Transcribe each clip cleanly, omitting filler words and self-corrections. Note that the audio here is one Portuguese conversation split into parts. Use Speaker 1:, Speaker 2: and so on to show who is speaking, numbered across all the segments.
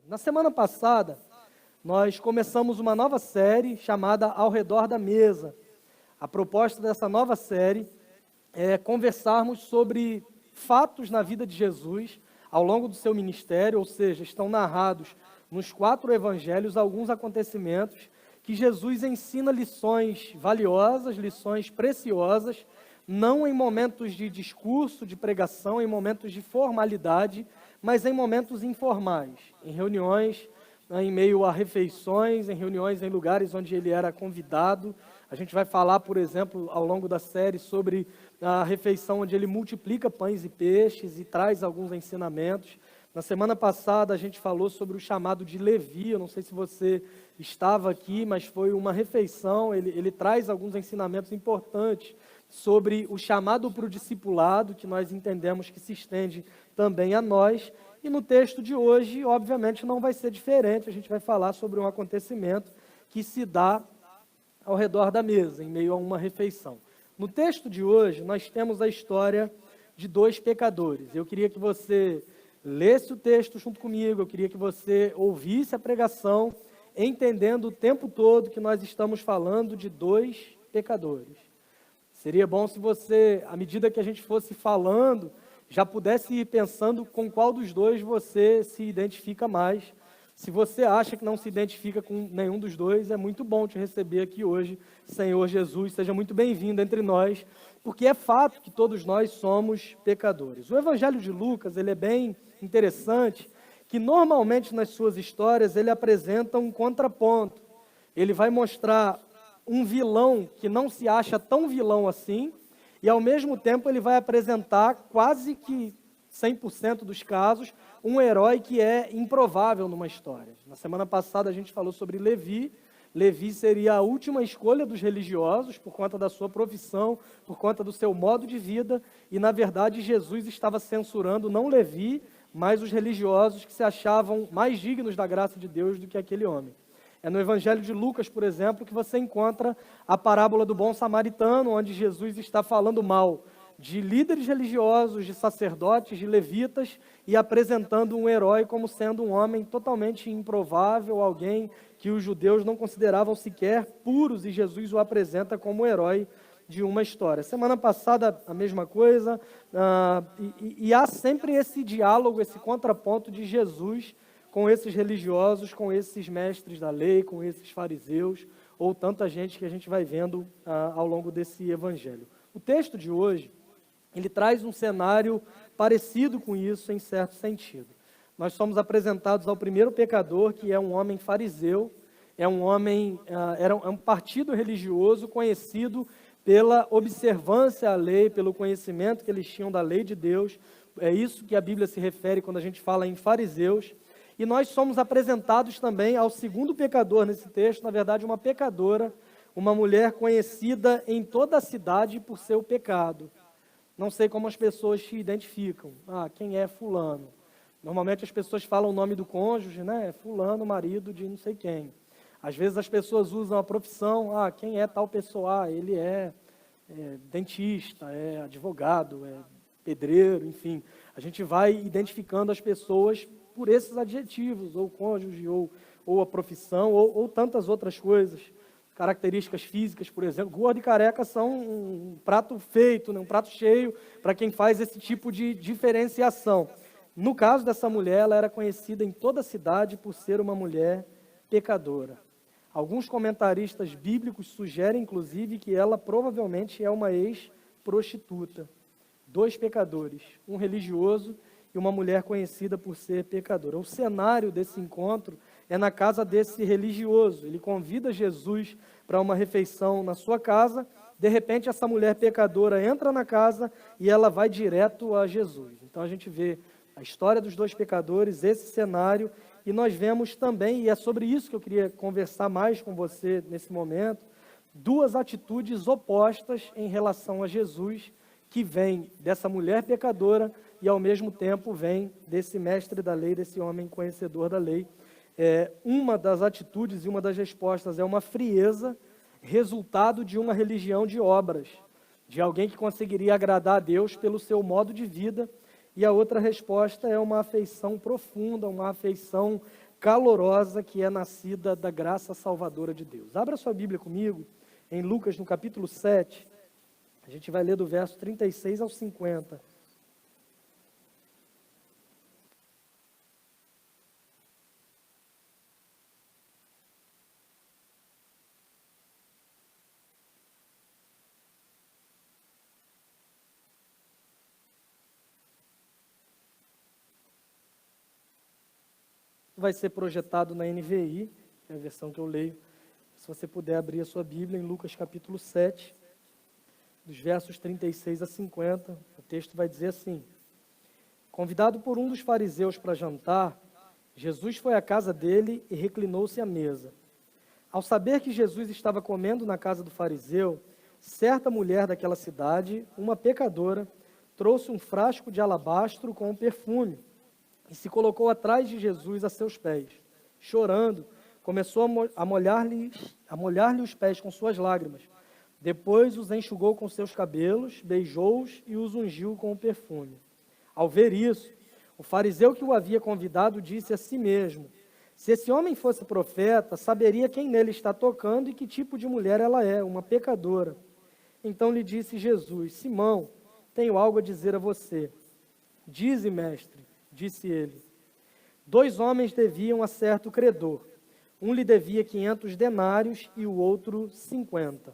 Speaker 1: Na semana passada, nós começamos uma nova série chamada Ao Redor da Mesa. A proposta dessa nova série é conversarmos sobre fatos na vida de Jesus ao longo do seu ministério, ou seja, estão narrados nos 4 evangelhos alguns acontecimentos que Jesus ensina lições valiosas, lições preciosas, não em momentos de discurso, de pregação, em momentos de formalidade, mas em momentos informais, em reuniões, em meio a refeições, em reuniões em lugares onde ele era convidado. A gente vai falar, por exemplo, ao longo da série sobre a refeição onde ele multiplica pães e peixes e traz alguns ensinamentos. Na semana passada a gente falou sobre o chamado de Levi, eu não sei se você estava aqui, mas foi uma refeição, ele traz alguns ensinamentos importantes sobre o chamado para o discipulado, que nós entendemos que se estende também a nós. E no texto de hoje, obviamente, não vai ser diferente, a gente vai falar sobre um acontecimento que se dá ao redor da mesa, em meio a uma refeição. No texto de hoje, nós temos a história de 2 pecadores. Eu queria que você lesse o texto junto comigo, eu queria que você ouvisse a pregação, entendendo o tempo todo que nós estamos falando de 2 pecadores. Seria bom se você, à medida que a gente fosse falando, já pudesse ir pensando com qual dos 2 você se identifica mais. Se você acha que não se identifica com nenhum dos 2, é muito bom te receber aqui hoje, Senhor Jesus. Seja muito bem-vindo entre nós, porque é fato que todos nós somos pecadores. O Evangelho de Lucas, ele é bem interessante, que normalmente nas suas histórias ele apresenta um contraponto. Ele vai mostrar um vilão que não se acha tão vilão assim, e ao mesmo tempo ele vai apresentar quase que 100% dos casos, um herói que é improvável numa história. Na semana passada a gente falou sobre Levi. Levi seria a última escolha dos religiosos por conta da sua profissão, por conta do seu modo de vida, e na verdade Jesus estava censurando não Levi, mas os religiosos que se achavam mais dignos da graça de Deus do que aquele homem. É no Evangelho de Lucas, por exemplo, que você encontra a parábola do bom samaritano, onde Jesus está falando mal de líderes religiosos, de sacerdotes, de levitas, e apresentando um herói como sendo um homem totalmente improvável, alguém que os judeus não consideravam sequer puros, e Jesus o apresenta como herói de uma história. Semana passada, a mesma coisa, e há sempre esse diálogo, esse contraponto de Jesus com esses religiosos, com esses mestres da lei, com esses fariseus, ou tanta gente que a gente vai vendo ao longo desse evangelho. O texto de hoje, ele traz um cenário parecido com isso, em certo sentido. Nós somos apresentados ao primeiro pecador, que é um homem fariseu, é um partido religioso conhecido pela observância à lei, pelo conhecimento que eles tinham da lei de Deus. É isso que a Bíblia se refere quando a gente fala em fariseus. E nós somos apresentados também ao segundo pecador nesse texto, na verdade uma pecadora, uma mulher conhecida em toda a cidade por seu pecado. Não sei como as pessoas se identificam. Quem é fulano? Normalmente as pessoas falam o nome do cônjuge, né? Fulano, marido de não sei quem. Às vezes as pessoas usam a profissão, quem é tal pessoa? Ele é dentista, é advogado, é pedreiro, enfim. A gente vai identificando as pessoas por esses adjetivos, ou cônjuge, ou a profissão, ou tantas outras coisas. Características físicas, por exemplo, gordo e careca são um prato feito, né? Um prato cheio para quem faz esse tipo de diferenciação. No caso dessa mulher, ela era conhecida em toda a cidade por ser uma mulher pecadora. Alguns comentaristas bíblicos sugerem, inclusive, que ela provavelmente é uma ex-prostituta. 2 pecadores, um religioso e uma mulher conhecida por ser pecadora. O cenário desse encontro é na casa desse religioso. Ele convida Jesus para uma refeição na sua casa. De repente, essa mulher pecadora entra na casa e ela vai direto a Jesus. Então, a gente vê a história dos 2 pecadores, esse cenário, e nós vemos também, e é sobre isso que eu queria conversar mais com você nesse momento, 2 atitudes opostas em relação a Jesus, que vem dessa mulher pecadora e, ao mesmo tempo, vem desse mestre da lei, desse homem conhecedor da lei. Uma das atitudes e uma das respostas é uma frieza, resultado de uma religião de obras, de alguém que conseguiria agradar a Deus pelo seu modo de vida, e a outra resposta é uma afeição profunda, uma afeição calorosa que é nascida da graça salvadora de Deus. Abra sua Bíblia comigo em Lucas, no capítulo 7, a gente vai ler do verso 36 ao 50. Vai ser projetado na NVI, que é a versão que eu leio. Se você puder abrir a sua Bíblia em Lucas capítulo 7, dos versos 36 a 50, o texto vai dizer assim: Convidado por um dos fariseus para jantar, Jesus foi à casa dele e reclinou-se à mesa. Ao saber que Jesus estava comendo na casa do fariseu, certa mulher daquela cidade, uma pecadora, trouxe um frasco de alabastro com um perfume e se colocou atrás de Jesus a seus pés. Chorando, começou a molhar-lhe os pés com suas lágrimas. Depois os enxugou com seus cabelos, beijou-os e os ungiu com o perfume. Ao ver isso, o fariseu que o havia convidado disse a si mesmo: se esse homem fosse profeta, saberia quem nele está tocando e que tipo de mulher ela é, uma pecadora. Então lhe disse Jesus: Simão, tenho algo a dizer a você. Dize, mestre, disse ele. 2 homens deviam a certo credor. Um lhe devia 500 denários e o outro 50.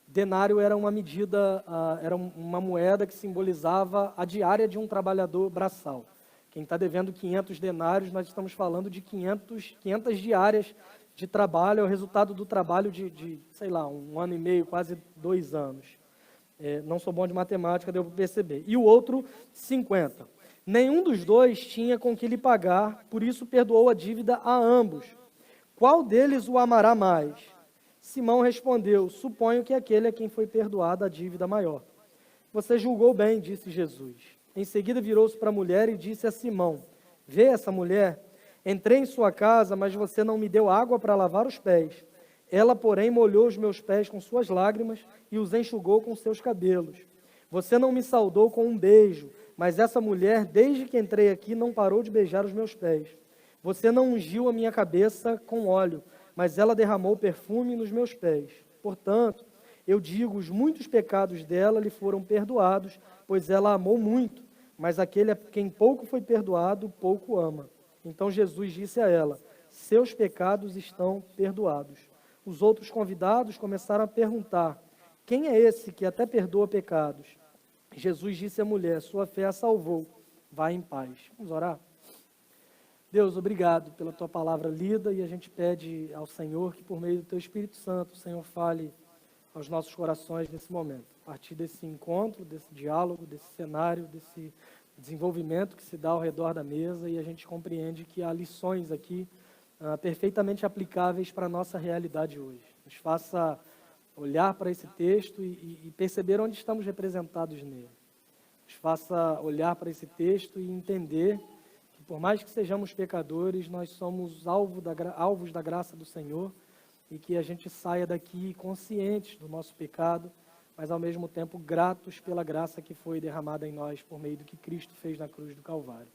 Speaker 1: Denário era uma medida, era uma moeda que simbolizava a diária de um trabalhador braçal. Quem está devendo 500 denários, nós estamos falando de 500 diárias de trabalho, é o resultado do trabalho de, sei lá, 1 ano e meio, quase 2 anos. Não sou bom de matemática, deu para perceber. E o outro, 50. Nenhum dos dois tinha com que lhe pagar, por isso perdoou a dívida a ambos. Qual deles o amará mais? Simão respondeu: suponho que aquele a quem foi perdoada a dívida maior. Você julgou bem, disse Jesus. Em seguida virou-se para a mulher e disse a Simão: vê essa mulher? Entrei em sua casa, mas você não me deu água para lavar os pés. Ela, porém, molhou os meus pés com suas lágrimas e os enxugou com seus cabelos. Você não me saudou com um beijo, mas essa mulher, desde que entrei aqui, não parou de beijar os meus pés. Você não ungiu a minha cabeça com óleo, mas ela derramou perfume nos meus pés. Portanto, eu digo, os muitos pecados dela lhe foram perdoados, pois ela amou muito, mas aquele a quem pouco foi perdoado, pouco ama. Então Jesus disse a ela: seus pecados estão perdoados. Os outros convidados começaram a perguntar: quem é esse que até perdoa pecados? Jesus disse à mulher: sua fé a salvou, vá em paz. Vamos orar? Deus, obrigado pela tua palavra lida, e a gente pede ao Senhor que por meio do teu Espírito Santo, o Senhor fale aos nossos corações nesse momento. A partir desse encontro, desse diálogo, desse cenário, desse desenvolvimento que se dá ao redor da mesa, e a gente compreende que há lições aqui perfeitamente aplicáveis para a nossa realidade hoje. Nos faça olhar para esse texto e perceber onde estamos representados nele. Nos faça olhar para esse texto e entender que, por mais que sejamos pecadores, nós somos alvos da graça do Senhor, e que a gente saia daqui conscientes do nosso pecado, mas ao mesmo tempo gratos pela graça que foi derramada em nós por meio do que Cristo fez na cruz do Calvário.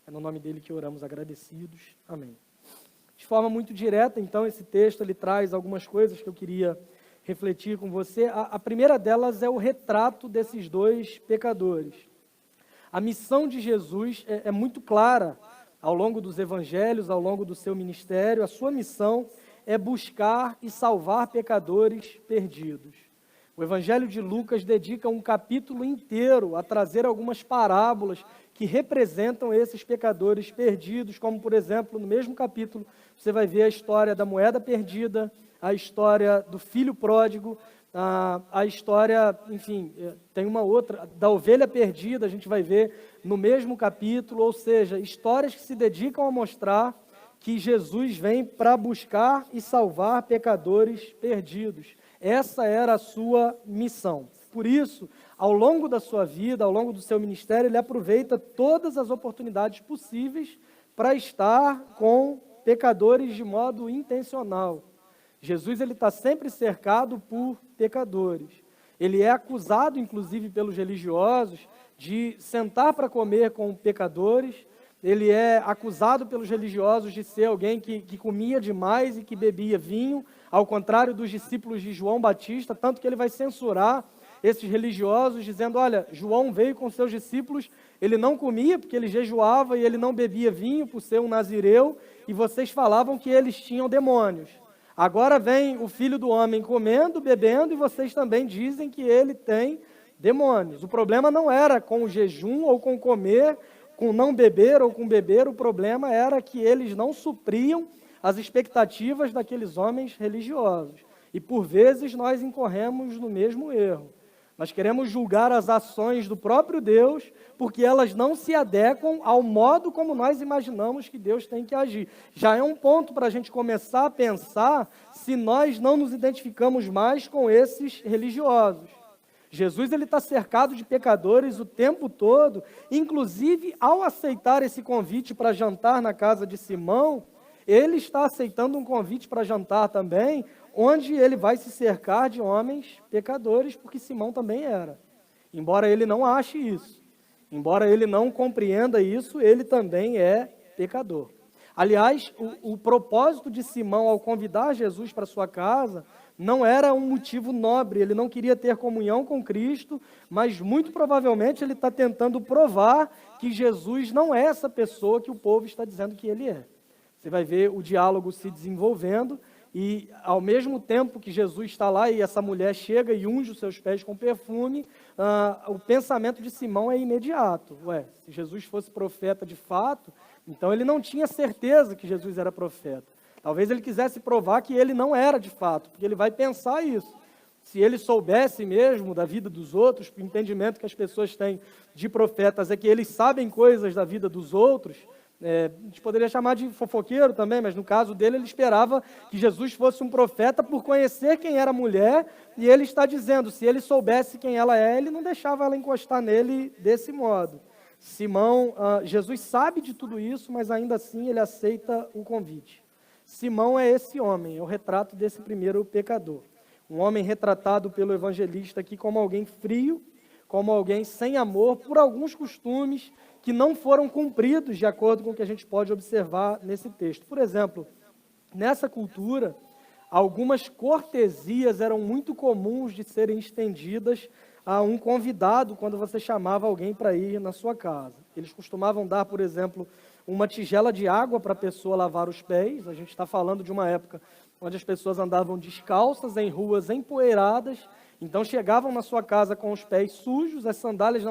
Speaker 1: É no nome dele que oramos agradecidos. Amém. De forma muito direta, então, esse texto ele traz algumas coisas que eu queria refletir com você. A primeira delas é o retrato desses 2 pecadores. A missão de Jesus é muito clara ao longo dos evangelhos, ao longo do seu ministério. A sua missão é buscar e salvar pecadores perdidos. O Evangelho de Lucas dedica um capítulo inteiro a trazer algumas parábolas que representam esses pecadores perdidos, como, por exemplo, no mesmo capítulo, você vai ver a história da moeda perdida, a história do filho pródigo, a história, enfim, tem uma outra, da ovelha perdida, a gente vai ver no mesmo capítulo, ou seja, histórias que se dedicam a mostrar que Jesus vem para buscar e salvar pecadores perdidos. Essa era a sua missão. Por isso, ao longo da sua vida, ao longo do seu ministério, ele aproveita todas as oportunidades possíveis para estar com pecadores de modo intencional. Jesus ele está sempre cercado por pecadores. ele é acusado, inclusive, pelos religiosos, de sentar para comer com pecadores, ele é acusado pelos religiosos de ser alguém que comia demais e que bebia vinho, ao contrário dos discípulos de João Batista, tanto que ele vai censurar esses religiosos, dizendo, olha, João veio com seus discípulos, ele não comia porque ele jejuava e ele não bebia vinho por ser um nazireu, e vocês falavam que eles tinham demônios. Agora vem o Filho do Homem comendo, bebendo, e vocês também dizem que ele tem demônios. O problema não era com o jejum ou com comer, com não beber ou com beber, o problema era que eles não supriam as expectativas daqueles homens religiosos. E por vezes nós incorremos no mesmo erro. Nós queremos julgar as ações do próprio Deus porque elas não se adequam ao modo como nós imaginamos que Deus tem que agir. Já é um ponto para a gente começar a pensar se nós não nos identificamos mais com esses religiosos. Jesus ele está cercado de pecadores o tempo todo, inclusive ao aceitar esse convite para jantar na casa de Simão, ele está aceitando um convite para jantar também, onde ele vai se cercar de homens pecadores, porque Simão também era. Embora ele não ache isso, embora ele não compreenda isso, ele também é pecador. Aliás, o propósito de Simão ao convidar Jesus para sua casa não era um motivo nobre, ele não queria ter comunhão com Cristo, mas muito provavelmente ele está tentando provar que Jesus não é essa pessoa que o povo está dizendo que ele é. Você vai ver o diálogo se desenvolvendo e ao mesmo tempo que Jesus está lá e essa mulher chega e unge os seus pés com perfume, o pensamento de Simão é imediato. Se Jesus fosse profeta de fato, então ele não tinha certeza que Jesus era profeta. Talvez ele quisesse provar que ele não era de fato, porque ele vai pensar isso. Se ele soubesse mesmo da vida dos outros, o entendimento que as pessoas têm de profetas é que eles sabem coisas da vida dos outros, a gente poderia chamar de fofoqueiro também, mas no caso dele ele esperava que Jesus fosse um profeta por conhecer quem era a mulher, e ele está dizendo, se ele soubesse quem ela é, ele não deixava ela encostar nele desse modo. Simão, Jesus sabe de tudo isso, mas ainda assim ele aceita o convite. Simão é esse homem, é o retrato desse primeiro pecador. Um homem retratado pelo evangelista aqui como alguém frio, como alguém sem amor, por alguns costumes que não foram cumpridos de acordo com o que a gente pode observar nesse texto. Por exemplo, nessa cultura, algumas cortesias eram muito comuns de serem estendidas a um convidado quando você chamava alguém para ir na sua casa. Eles costumavam dar, por exemplo, uma tigela de água para a pessoa lavar os pés. A gente está falando de uma época onde as pessoas andavam descalças em ruas empoeiradas, então chegavam na sua casa com os pés sujos, as sandálias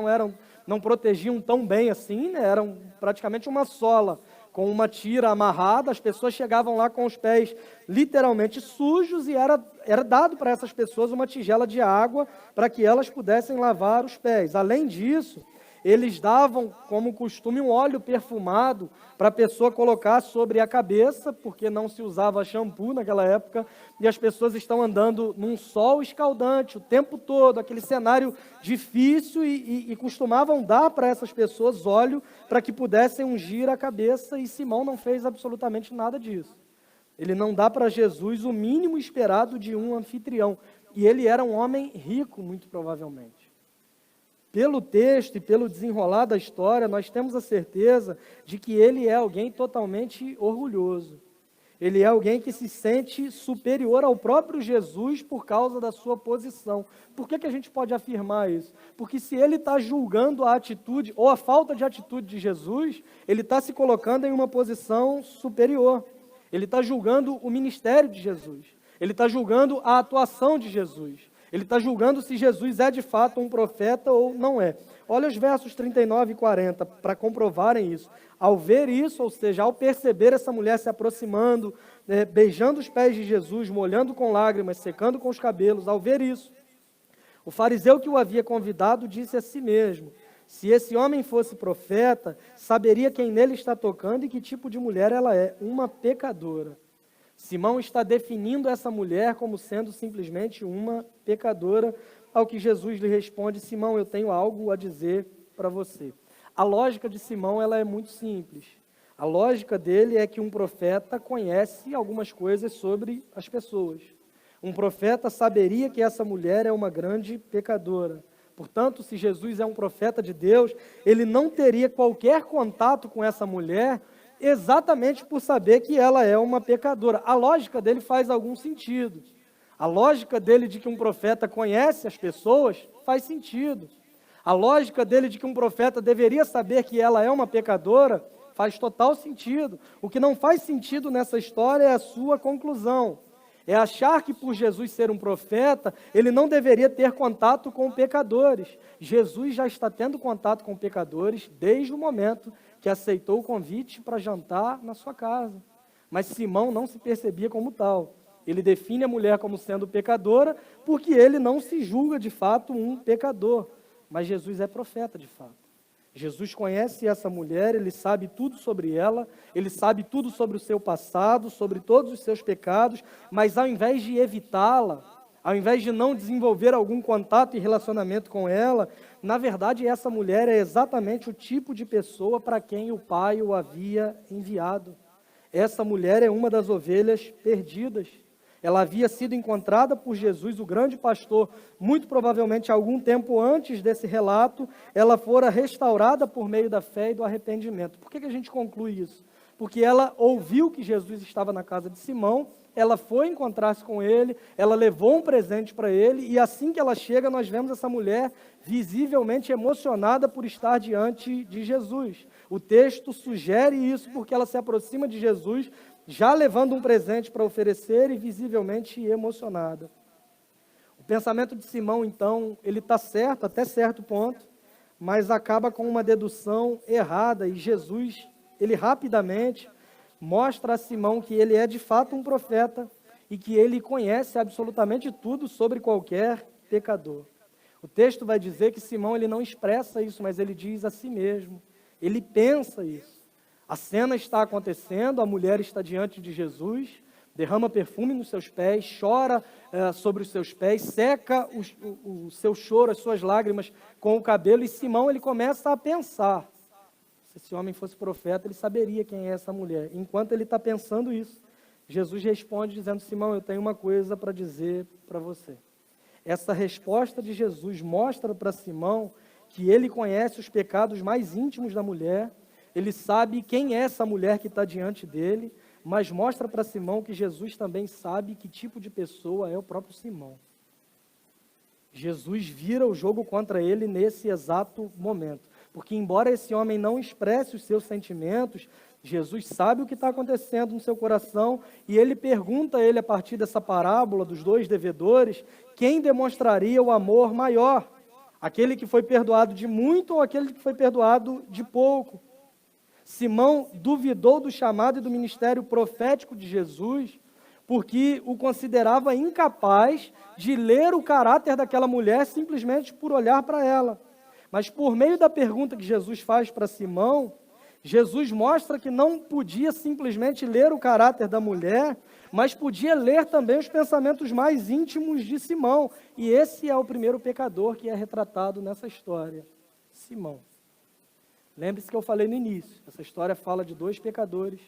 Speaker 1: não protegiam tão bem assim, né? Eram praticamente uma sola com uma tira amarrada, as pessoas chegavam lá com os pés literalmente sujos e era dado para essas pessoas uma tigela de água para que elas pudessem lavar os pés. Além disso, eles davam como costume um óleo perfumado para a pessoa colocar sobre a cabeça, porque não se usava shampoo naquela época, e as pessoas estão andando num sol escaldante o tempo todo, aquele cenário difícil, e costumavam dar para essas pessoas óleo para que pudessem ungir a cabeça, e Simão não fez absolutamente nada disso. Ele não dá para Jesus o mínimo esperado de um anfitrião, e ele era um homem rico, muito provavelmente. Pelo texto e pelo desenrolar da história, nós temos a certeza de que ele é alguém totalmente orgulhoso. Ele é alguém que se sente superior ao próprio Jesus por causa da sua posição. Por que a gente pode afirmar isso? Porque se ele está julgando a atitude ou a falta de atitude de Jesus, ele está se colocando em uma posição superior. Ele está julgando o ministério de Jesus. Ele está julgando a atuação de Jesus. Ele está julgando se Jesus é de fato um profeta ou não é. Olha os versos 39 e 40 para comprovarem isso. Ao ver isso, ou seja, ao perceber essa mulher se aproximando, beijando os pés de Jesus, molhando com lágrimas, secando com os cabelos, ao ver isso, o fariseu que o havia convidado disse a si mesmo, se esse homem fosse profeta, saberia quem nele está tocando e que tipo de mulher ela é, uma pecadora. Simão está definindo essa mulher como sendo simplesmente uma pecadora, ao que Jesus lhe responde, Simão, eu tenho algo a dizer para você. A lógica de Simão ela é muito simples. A lógica dele é que um profeta conhece algumas coisas sobre as pessoas. Um profeta saberia que essa mulher é uma grande pecadora. Portanto, se Jesus é um profeta de Deus, ele não teria qualquer contato com essa mulher, exatamente por saber que ela é uma pecadora. A lógica dele faz algum sentido. A lógica dele de que um profeta conhece as pessoas faz sentido. A lógica dele de que um profeta deveria saber que ela é uma pecadora faz total sentido. O que não faz sentido nessa história é a sua conclusão. É achar que por Jesus ser um profeta, ele não deveria ter contato com pecadores. Jesus já está tendo contato com pecadores desde o momento que aceitou o convite para jantar na sua casa. Mas Simão não se percebia como tal. Ele define a mulher como sendo pecadora porque ele não se julga de fato um pecador. Mas Jesus é profeta de fato. Jesus conhece essa mulher, ele sabe tudo sobre ela, ele sabe tudo sobre o seu passado, sobre todos os seus pecados, mas ao invés de evitá-la, ao invés de não desenvolver algum contato e relacionamento com ela, na verdade essa mulher é exatamente o tipo de pessoa para quem o Pai o havia enviado. Essa mulher é uma das ovelhas perdidas. Ela havia sido encontrada por Jesus, o grande pastor, muito provavelmente algum tempo antes desse relato, ela fora restaurada por meio da fé e do arrependimento. Por que a gente conclui isso? Porque ela ouviu que Jesus estava na casa de Simão, ela foi encontrar-se com ele, ela levou um presente para ele, e assim que ela chega, nós vemos essa mulher visivelmente emocionada por estar diante de Jesus. O texto sugere isso porque ela se aproxima de Jesus, já levando um presente para oferecer e visivelmente emocionada. O pensamento de Simão, então, ele está certo, até certo ponto, mas acaba com uma dedução errada, e Jesus, ele rapidamente mostra a Simão que ele é de fato um profeta e que ele conhece absolutamente tudo sobre qualquer pecador. O texto vai dizer que Simão ele não expressa isso, mas ele diz a si mesmo, ele pensa isso. A cena está acontecendo, a mulher está diante de Jesus, derrama perfume nos seus pés, chora sobre os seus pés, seca o seu choro, as suas lágrimas com o cabelo, e Simão ele começa a pensar. Se esse homem fosse profeta, ele saberia quem é essa mulher. Enquanto ele está pensando isso, Jesus responde dizendo, Simão, eu tenho uma coisa para dizer para você. Essa resposta de Jesus mostra para Simão que ele conhece os pecados mais íntimos da mulher, ele sabe quem é essa mulher que está diante dele, mas mostra para Simão que Jesus também sabe que tipo de pessoa é o próprio Simão. Jesus vira o jogo contra ele nesse exato momento. Porque embora esse homem não expresse os seus sentimentos, Jesus sabe o que está acontecendo no seu coração e ele pergunta a ele, a partir dessa parábola dos dois devedores, quem demonstraria o amor maior? Aquele que foi perdoado de muito ou aquele que foi perdoado de pouco? Simão duvidou do chamado e do ministério profético de Jesus, porque o considerava incapaz de ler o caráter daquela mulher simplesmente por olhar para ela. Mas por meio da pergunta que Jesus faz para Simão, Jesus mostra que não podia simplesmente ler o caráter da mulher, mas podia ler também os pensamentos mais íntimos de Simão. E esse é o primeiro pecador que é retratado nessa história, Simão. Lembre-se que eu falei no início, essa história fala de dois pecadores,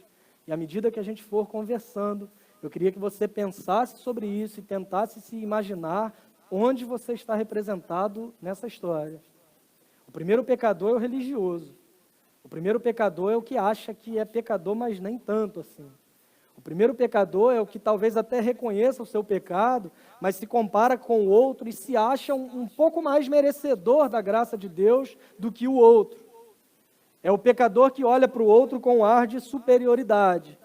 Speaker 1: e à medida que a gente for conversando, eu queria que você pensasse sobre isso e tentasse se imaginar onde você está representado nessa história. O primeiro pecador é o religioso. O primeiro pecador é o que acha que é pecador, mas nem tanto assim. O primeiro pecador é o que talvez até reconheça o seu pecado, mas se compara com o outro e se acha um pouco mais merecedor da graça de Deus do que o outro. É o pecador que olha para o outro com um ar de superioridade.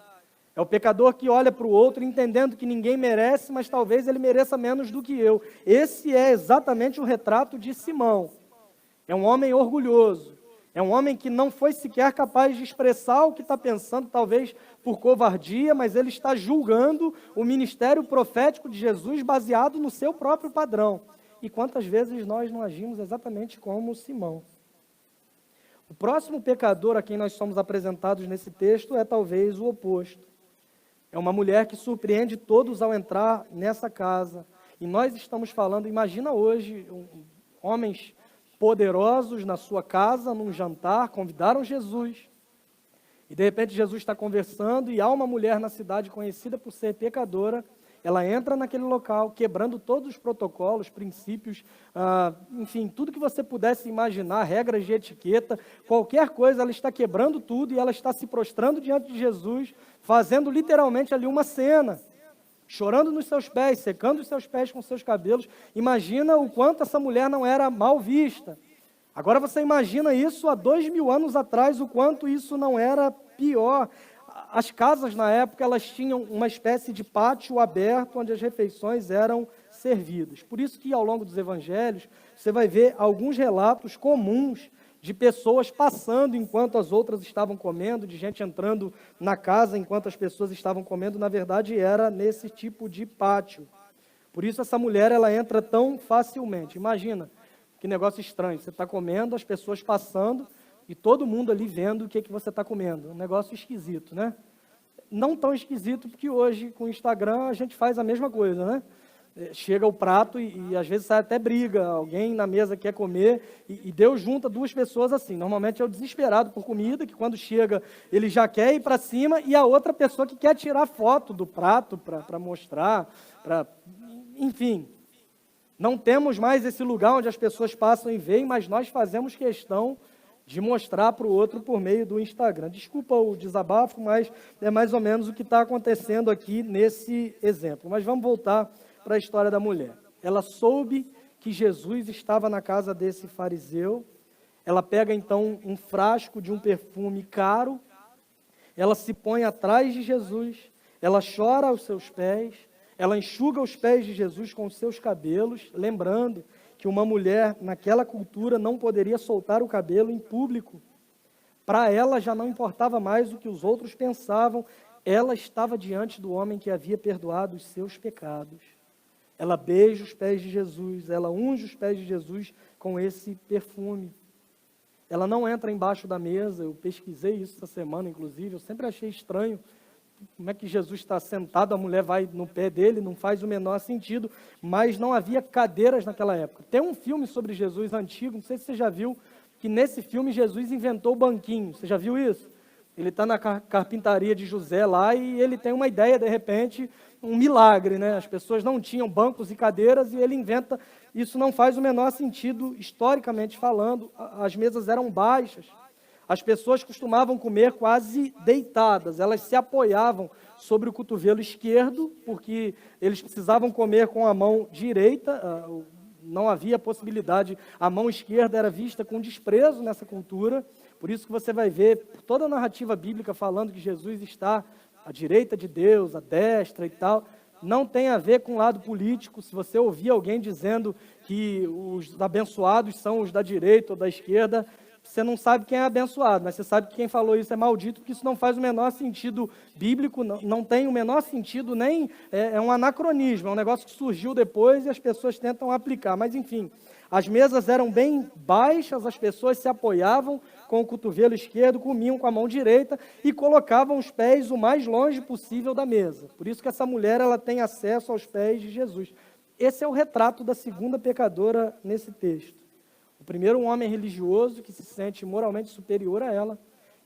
Speaker 1: É o pecador que olha para o outro entendendo que ninguém merece, mas talvez ele mereça menos do que eu. Esse é exatamente o retrato de Simão. É um homem orgulhoso. É um homem que não foi sequer capaz de expressar o que está pensando, talvez por covardia, mas ele está julgando o ministério profético de Jesus baseado no seu próprio padrão. E quantas vezes nós não agimos exatamente como Simão? O próximo pecador a quem nós somos apresentados nesse texto é talvez o oposto. É uma mulher que surpreende todos ao entrar nessa casa. E nós estamos falando, imagina hoje, homens poderosos na sua casa, num jantar, convidaram Jesus. E de repente Jesus está conversando e há uma mulher na cidade conhecida por ser pecadora. ela entra naquele local, quebrando todos os protocolos, princípios, enfim, tudo que você pudesse imaginar, regras de etiqueta, qualquer coisa, ela está quebrando tudo e ela está se prostrando diante de Jesus, fazendo literalmente ali uma cena, chorando nos seus pés, secando os seus pés com seus cabelos. Imagina o quanto essa mulher não era mal vista. Agora você imagina isso há 2000 anos atrás, o quanto isso não era pior. As casas na época, elas tinham uma espécie de pátio aberto, onde as refeições eram servidas. Por isso que ao longo dos evangelhos, você vai ver alguns relatos comuns de pessoas passando enquanto as outras estavam comendo, de gente entrando na casa enquanto as pessoas estavam comendo. Na verdade, era nesse tipo de pátio. Por isso essa mulher, ela entra tão facilmente. Imagina, que negócio estranho. Você está comendo, as pessoas passando e todo mundo ali vendo o que você está comendo. Um negócio esquisito, né? Não tão esquisito, porque hoje com o Instagram a gente faz a mesma coisa, né? Chega o prato e às vezes sai até briga, alguém na mesa quer comer e Deus junta duas pessoas assim. Normalmente é o desesperado por comida, que quando chega ele já quer ir para cima, e a outra pessoa que quer tirar foto do prato para mostrar, enfim. Não temos mais esse lugar onde as pessoas passam e veem, mas nós fazemos questão de mostrar para o outro por meio do Instagram. Desculpa o desabafo, mas é mais ou menos o que está acontecendo aqui nesse exemplo. Mas vamos voltar para a história da mulher. Ela soube que Jesus estava na casa desse fariseu. Ela pega então um frasco de um perfume caro. Ela se põe atrás de Jesus. Ela chora aos seus pés. Ela enxuga os pés de Jesus com os seus cabelos, lembrando que uma mulher naquela cultura não poderia soltar o cabelo em público. Para ela já não importava mais o que os outros pensavam, ela estava diante do homem que havia perdoado os seus pecados. Ela beija os pés de Jesus, ela unge os pés de Jesus com esse perfume. Ela não entra embaixo da mesa, eu pesquisei isso essa semana, inclusive, eu sempre achei estranho. Como é que Jesus está sentado, a mulher vai no pé dele, não faz o menor sentido, mas não havia cadeiras naquela época. Tem um filme sobre Jesus antigo, não sei se você já viu, que nesse filme Jesus inventou o banquinho. Você já viu isso? Ele está na carpintaria de José lá e ele tem uma ideia, de repente, um milagre, né? As pessoas não tinham bancos e cadeiras e ele inventa. Isso não faz o menor sentido, historicamente falando. As mesas eram baixas. As pessoas costumavam comer quase deitadas, elas se apoiavam sobre o cotovelo esquerdo, porque eles precisavam comer com a mão direita, não havia possibilidade, a mão esquerda era vista com desprezo nessa cultura, por isso que você vai ver toda a narrativa bíblica falando que Jesus está à direita de Deus, à destra e tal. Não tem a ver com o lado político. Se você ouvir alguém dizendo que os abençoados são os da direita ou da esquerda, você não sabe quem é abençoado, mas você sabe que quem falou isso é maldito, porque isso não faz o menor sentido bíblico, não tem o menor sentido, nem é um anacronismo, é um negócio que surgiu depois e as pessoas tentam aplicar. Mas enfim, as mesas eram bem baixas, as pessoas se apoiavam com o cotovelo esquerdo, comiam com a mão direita e colocavam os pés o mais longe possível da mesa. Por isso que essa mulher, ela tem acesso aos pés de Jesus. Esse é o retrato da segunda pecadora nesse texto. O primeiro, um homem religioso que se sente moralmente superior a ela,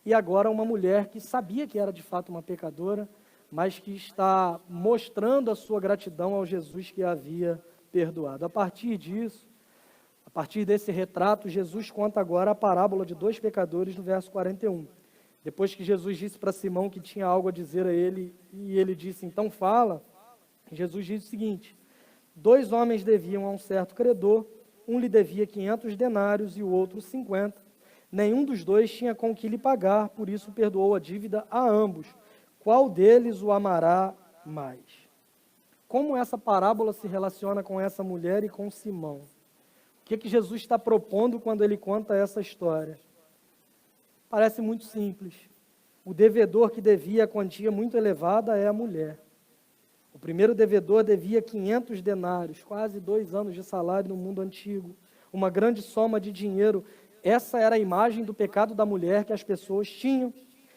Speaker 1: e agora uma mulher que sabia que era de fato uma pecadora, mas que está mostrando a sua gratidão ao Jesus que a havia perdoado. A partir disso, a partir desse retrato, Jesus conta agora a parábola de dois pecadores no verso 41. Depois que Jesus disse para Simão que tinha algo a dizer a ele, e ele disse, então fala, Jesus diz o seguinte: 2 homens deviam a um certo credor, um lhe devia 500 denários e o outro 50. Nenhum dos dois tinha com que lhe pagar, por isso perdoou a dívida a ambos. Qual deles o amará mais? Como essa parábola se relaciona com essa mulher e com Simão? O que Jesus está propondo quando ele conta essa história? Parece muito simples. O devedor que devia a quantia muito elevada é a mulher. O primeiro devedor devia 500 denários, quase 2 anos de salário no mundo antigo, uma grande soma de dinheiro. Essa era a imagem do pecado da mulher que as pessoas tinham.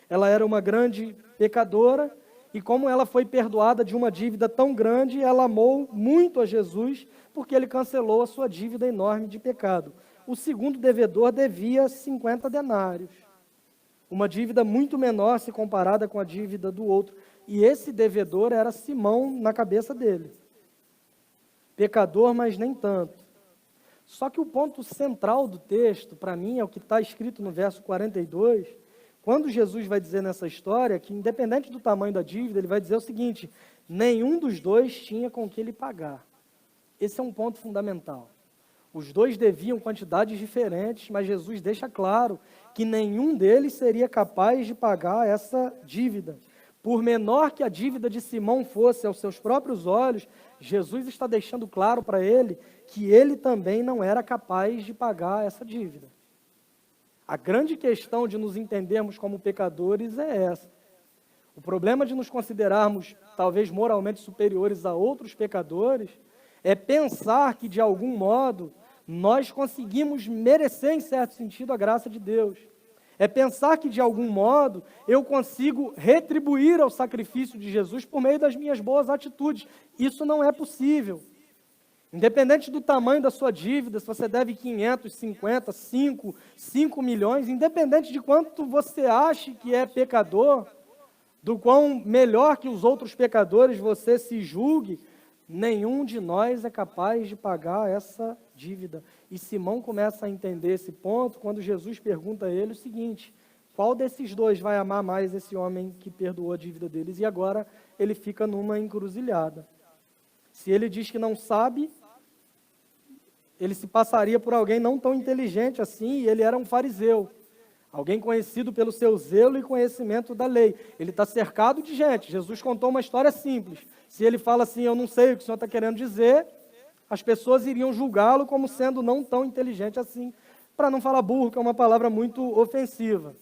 Speaker 1: Ela era uma grande pecadora e como ela foi perdoada de uma dívida tão grande, ela amou muito a Jesus porque ele cancelou a sua dívida enorme de pecado. O segundo devedor devia 50 denários, uma dívida muito menor se comparada com a dívida do outro. e esse devedor era Simão na cabeça dele. Pecador, mas nem tanto. Só que o ponto central do texto, para mim, é o que está escrito no verso 42, quando Jesus vai dizer nessa história que, independente do tamanho da dívida, ele vai dizer o seguinte: nenhum dos dois tinha com que ele pagar. Esse é um ponto fundamental. Os dois deviam quantidades diferentes, mas Jesus deixa claro que nenhum deles seria capaz de pagar essa dívida. Por menor que a dívida de Simão fosse aos seus próprios olhos, Jesus está deixando claro para ele que ele também não era capaz de pagar essa dívida. A grande questão de nos entendermos como pecadores é essa. O problema de nos considerarmos talvez moralmente superiores a outros pecadores é pensar que, de algum modo, nós conseguimos merecer, em certo sentido, a graça de Deus. É pensar que, de algum modo, eu consigo retribuir ao sacrifício de Jesus por meio das minhas boas atitudes. Isso não é possível. Independente do tamanho da sua dívida, se você deve 550, 5 milhões, independente de quanto você ache que é pecador, do quão melhor que os outros pecadores você se julgue, nenhum de nós é capaz de pagar essa dívida. E Simão começa a entender esse ponto quando Jesus pergunta a ele o seguinte: qual desses dois vai amar mais esse homem que perdoou a dívida deles? E agora ele fica numa encruzilhada. Se ele diz que não sabe, ele se passaria por alguém não tão inteligente assim, e ele era um fariseu. Alguém conhecido pelo seu zelo e conhecimento da lei. Ele está cercado de gente. Jesus contou uma história simples. Se ele fala assim, eu não sei o que o senhor está querendo dizer, as pessoas iriam julgá-lo como sendo não tão inteligente assim, para não falar burro, que é uma palavra muito ofensiva.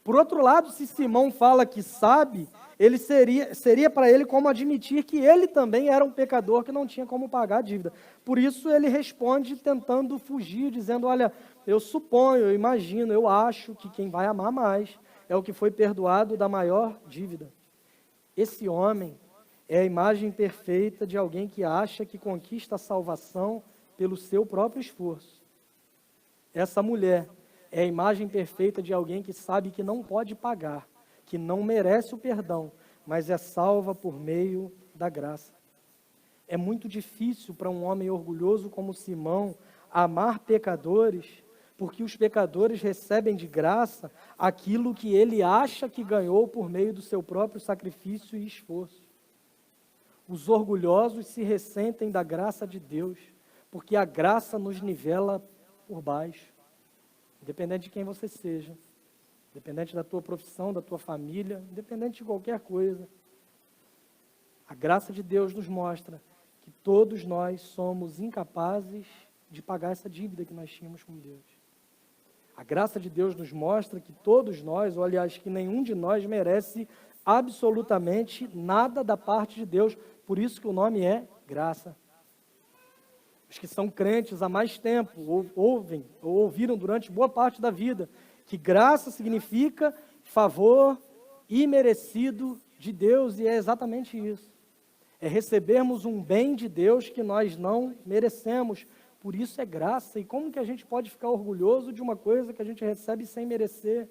Speaker 1: Por outro lado, se Simão fala que sabe, ele seria para ele como admitir que ele também era um pecador que não tinha como pagar a dívida. Por isso ele responde tentando fugir, dizendo, olha, eu suponho, eu imagino, eu acho que quem vai amar mais é o que foi perdoado da maior dívida. Esse homem é a imagem perfeita de alguém que acha que conquista a salvação pelo seu próprio esforço. Essa mulher é a imagem perfeita de alguém que sabe que não pode pagar, que não merece o perdão, mas é salva por meio da graça. É muito difícil para um homem orgulhoso como Simão amar pecadores, porque os pecadores recebem de graça aquilo que ele acha que ganhou por meio do seu próprio sacrifício e esforço. Os orgulhosos se ressentem da graça de Deus, porque a graça nos nivela por baixo. Independente de quem você seja, independente da tua profissão, da tua família, independente de qualquer coisa. A graça de Deus nos mostra que todos nós somos incapazes de pagar essa dívida que nós tínhamos com Deus. A graça de Deus nos mostra que todos nós, ou aliás, que nenhum de nós merece absolutamente nada da parte de Deus. Por isso que o nome é graça. Os que são crentes há mais tempo, ouvem ou ouviram durante boa parte da vida, que graça significa favor imerecido de Deus, e é exatamente isso. É recebermos um bem de Deus que nós não merecemos, por isso é graça. E como que a gente pode ficar orgulhoso de uma coisa que a gente recebe sem merecer?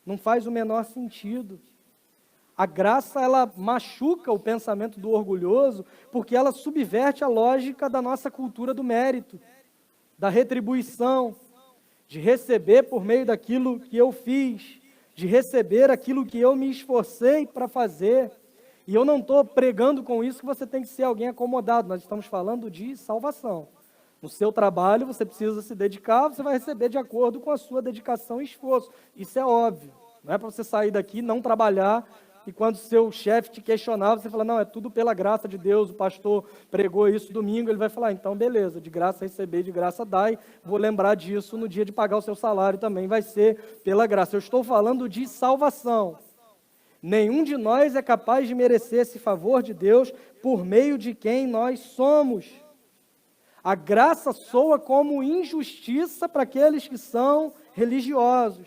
Speaker 1: Não faz o menor sentido. A graça, ela machuca o pensamento do orgulhoso, porque ela subverte a lógica da nossa cultura do mérito, da retribuição, de receber por meio daquilo que eu fiz, de receber aquilo que eu me esforcei para fazer. E eu não estou pregando com isso que você tem que ser alguém acomodado, nós estamos falando de salvação. No seu trabalho, você precisa se dedicar, você vai receber de acordo com a sua dedicação e esforço. Isso é óbvio. Não é para você sair daqui, não trabalhar, e quando seu chefe te questionar, você fala, não, é tudo pela graça de Deus, o pastor pregou isso domingo, ele vai falar, então beleza, de graça receber, de graça dai, vou lembrar disso no dia de pagar o seu salário também, vai ser pela graça. Eu estou falando de salvação. Nenhum de nós é capaz de merecer esse favor de Deus por meio de quem nós somos. A graça soa como injustiça para aqueles que são religiosos.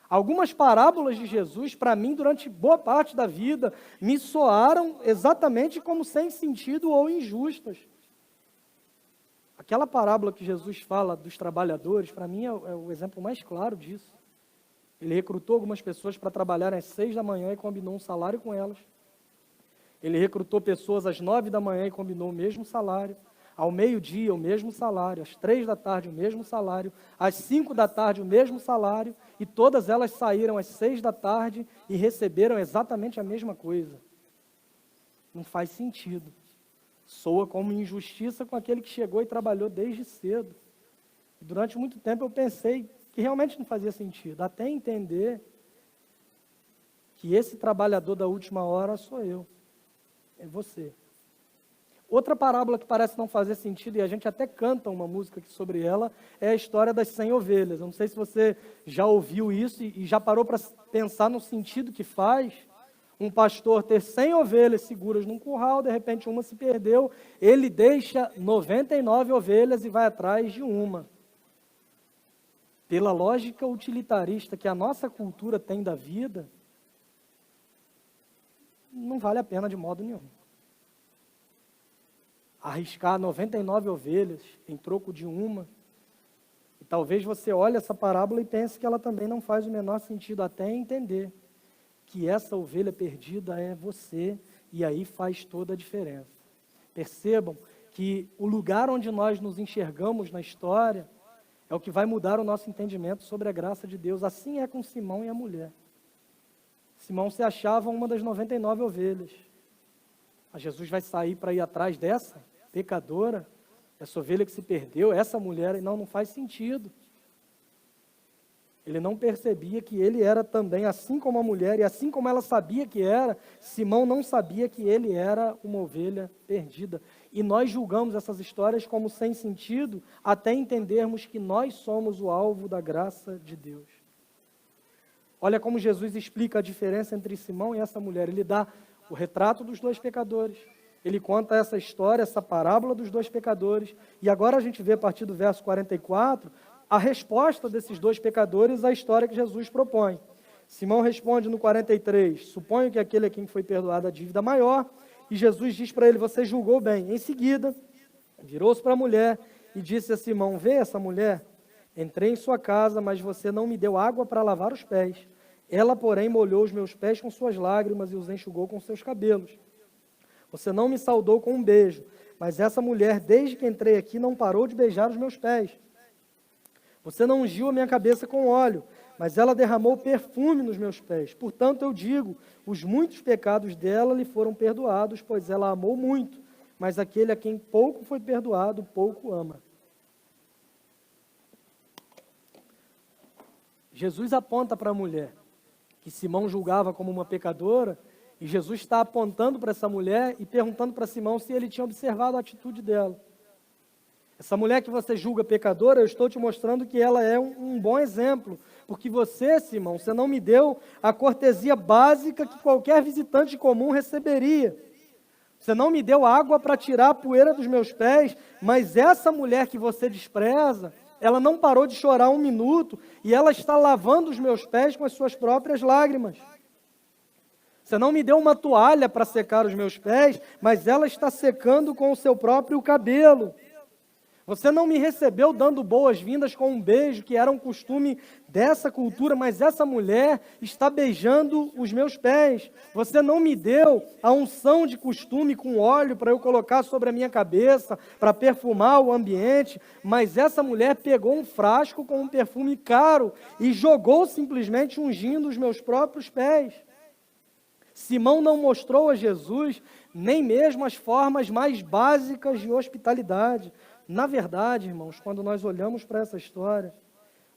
Speaker 1: Algumas parábolas de Jesus, para mim, durante boa parte da vida, me soaram exatamente como sem sentido ou injustas. Aquela parábola que Jesus fala dos trabalhadores, para mim, é o exemplo mais claro disso. Ele recrutou algumas pessoas para trabalhar às 6 da manhã e combinou um salário com elas. Ele recrutou pessoas às 9 da manhã e combinou o mesmo salário. Ao meio-dia, o mesmo salário. Às 3 da tarde, o mesmo salário. Às 5 da tarde, o mesmo salário. E todas elas saíram às 6 da tarde e receberam exatamente a mesma coisa. Não faz sentido. Soa como injustiça com aquele que chegou e trabalhou desde cedo. E durante muito tempo eu pensei que realmente não fazia sentido, até entender que esse trabalhador da última hora sou eu, é você. Outra parábola que parece não fazer sentido, e a gente até canta uma música aqui sobre ela, é a história das 100 ovelhas. Eu não sei se você já ouviu isso e já parou para pensar no sentido que faz um pastor ter 100 ovelhas seguras num curral, de repente uma se perdeu, ele deixa 99 ovelhas e vai atrás de uma. Pela lógica utilitarista que a nossa cultura tem da vida, não vale a pena de modo nenhum. Arriscar 99 ovelhas em troco de uma, e talvez você olhe essa parábola e pense que ela também não faz o menor sentido, até entender que essa ovelha perdida é você, e aí faz toda a diferença. Percebam que o lugar onde nós nos enxergamos na história é o que vai mudar o nosso entendimento sobre a graça de Deus. Assim é com Simão e a mulher. Simão se achava uma das 99 ovelhas. Mas Jesus vai sair para ir atrás dessa pecadora, essa ovelha que se perdeu, essa mulher, e não faz sentido. Ele não percebia que ele era também, assim como a mulher, e assim como ela sabia que era, Simão não sabia que ele era uma ovelha perdida. E nós julgamos essas histórias como sem sentido, até entendermos que nós somos o alvo da graça de Deus. Olha como Jesus explica a diferença entre Simão e essa mulher. Ele dá o retrato dos dois pecadores, ele conta essa história, essa parábola dos dois pecadores, e agora a gente vê a partir do verso 44, a resposta desses dois pecadores à história que Jesus propõe. Simão responde no 43, suponho que aquele a quem foi perdoada a dívida maior, e Jesus diz para ele, você julgou bem. Em seguida, virou-se para a mulher e disse a Simão, vê essa mulher? Entrei em sua casa, mas você não me deu água para lavar os pés. Ela, porém, molhou os meus pés com suas lágrimas e os enxugou com seus cabelos. Você não me saudou com um beijo, mas essa mulher, desde que entrei aqui, não parou de beijar os meus pés. Você não ungiu a minha cabeça com óleo, mas ela derramou perfume nos meus pés. Portanto, eu digo, os muitos pecados dela lhe foram perdoados, pois ela amou muito, mas aquele a quem pouco foi perdoado, pouco ama. Jesus aponta para a mulher, que Simão julgava como uma pecadora, e Jesus está apontando para essa mulher e perguntando para Simão se ele tinha observado a atitude dela. Essa mulher que você julga pecadora, eu estou te mostrando que ela é um bom exemplo, porque você, Simão, você não me deu a cortesia básica que qualquer visitante comum receberia. Você não me deu água para tirar a poeira dos meus pés, mas essa mulher que você despreza, ela não parou de chorar um minuto e ela está lavando os meus pés com as suas próprias lágrimas. Você não me deu uma toalha para secar os meus pés, mas ela está secando com o seu próprio cabelo. Você não me recebeu dando boas-vindas com um beijo, que era um costume dessa cultura, mas essa mulher está beijando os meus pés. Você não me deu a unção de costume com óleo para eu colocar sobre a minha cabeça, para perfumar o ambiente, mas essa mulher pegou um frasco com um perfume caro e jogou simplesmente ungindo os meus próprios pés. Simão não mostrou a Jesus nem mesmo as formas mais básicas de hospitalidade. Na verdade, irmãos, quando nós olhamos para essa história,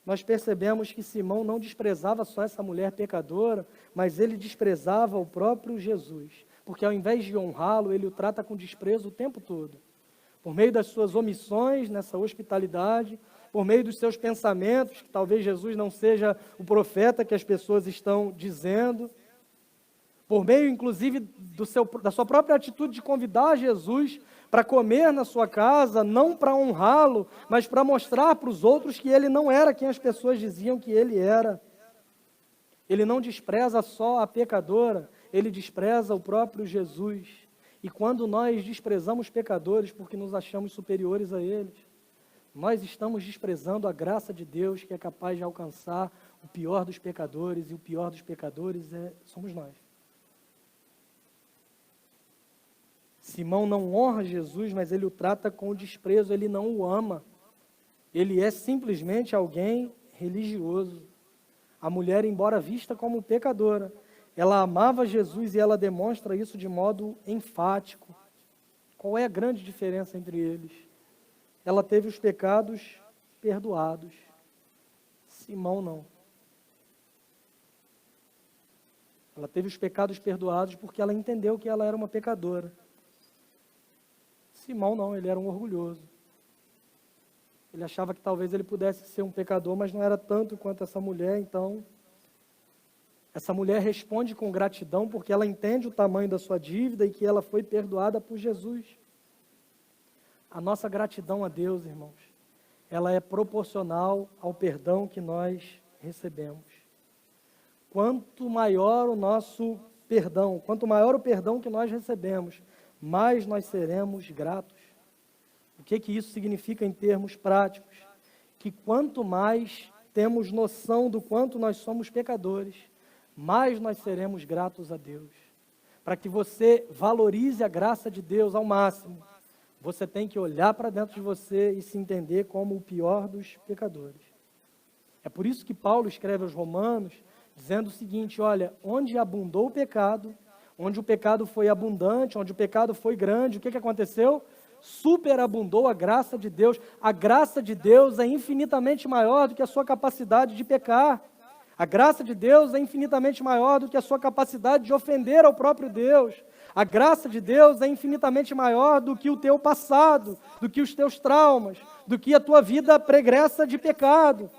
Speaker 1: nós percebemos que Simão não desprezava só essa mulher pecadora, mas ele desprezava o próprio Jesus, porque ao invés de honrá-lo, ele o trata com desprezo o tempo todo. Por meio das suas omissões nessa hospitalidade, por meio dos seus pensamentos, que talvez Jesus não seja o profeta que as pessoas estão dizendo, por meio, inclusive, da sua própria atitude de convidar Jesus para comer na sua casa, não para honrá-lo, mas para mostrar para os outros que ele não era quem as pessoas diziam que ele era. Ele não despreza só a pecadora, ele despreza o próprio Jesus. E quando nós desprezamos pecadores porque nos achamos superiores a eles, nós estamos desprezando a graça de Deus que é capaz de alcançar o pior dos pecadores, e o pior dos pecadores somos nós. Simão não honra Jesus, mas ele o trata com desprezo, ele não o ama. Ele é simplesmente alguém religioso. A mulher, embora vista como pecadora, ela amava Jesus e ela demonstra isso de modo enfático. Qual é a grande diferença entre eles? Ela teve os pecados perdoados. Simão não. Ela teve os pecados perdoados porque ela entendeu que ela era uma pecadora. Simão não, ele era um orgulhoso. Ele achava que talvez ele pudesse ser um pecador, mas não era tanto quanto essa mulher, então essa mulher responde com gratidão porque ela entende o tamanho da sua dívida e que ela foi perdoada por Jesus. A nossa gratidão a Deus, irmãos, ela é proporcional ao perdão que nós recebemos. Quanto maior o nosso perdão, quanto maior o perdão que nós recebemos, mais nós seremos gratos. O que isso significa em termos práticos? Que quanto mais temos noção do quanto nós somos pecadores, mais nós seremos gratos a Deus. Para que você valorize a graça de Deus ao máximo, você tem que olhar para dentro de você e se entender como o pior dos pecadores. É por isso que Paulo escreve aos Romanos, dizendo o seguinte: olha, onde abundou o pecado, onde o pecado foi abundante, onde o pecado foi grande, o que aconteceu? Superabundou a graça de Deus. A graça de Deus é infinitamente maior do que a sua capacidade de pecar. A graça de Deus é infinitamente maior do que a sua capacidade de ofender ao próprio Deus. A graça de Deus é infinitamente maior do que o teu passado, do que os teus traumas, do que a tua vida pregressa de pecado,